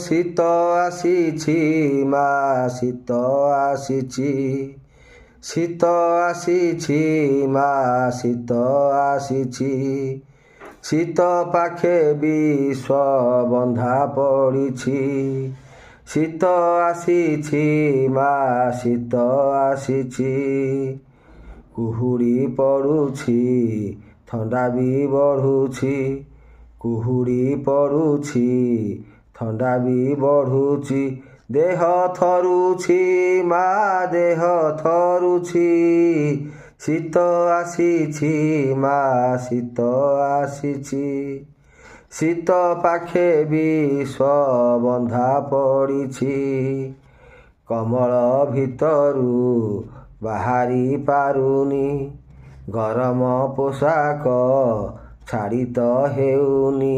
ଶୀତ ଆସିଛି ମା ଶୀତ ଆସିଛି, ଶୀତ ଆସିଛି ମା ଶୀତ ଆସିଛି, ଶୀତ ପାଖେ ବିଶ୍ୱ ବନ୍ଧା ପଡ଼ିଛି, ଶୀତ ଆସିଛି ମା ଶୀତ ଆସିଛି, କୁହୁଡ଼ି ପଡ଼ୁଛି ଥଣ୍ଡା ବି ବଢ଼ୁଛି, କୁହୁଡ଼ି ପଡ଼ୁଛି ଥଣ୍ଡା ବି ବଢ଼ୁଛି, ଦେହ ଥରୁଛି ମା ଦେହ ଥରୁଛି, ଶୀତ ଆସିଛି ମା ଶୀତ ଆସିଛି, ଶୀତ ପାଖେ ବିଶ୍ୱ ବନ୍ଧା ପଡ଼ିଛି, କମଳ ଭିତରୁ ବାହାରି ପାରୁନି, ଗରମ ପୋଷାକ ଛାଡ଼ି ତ ହେଉନି,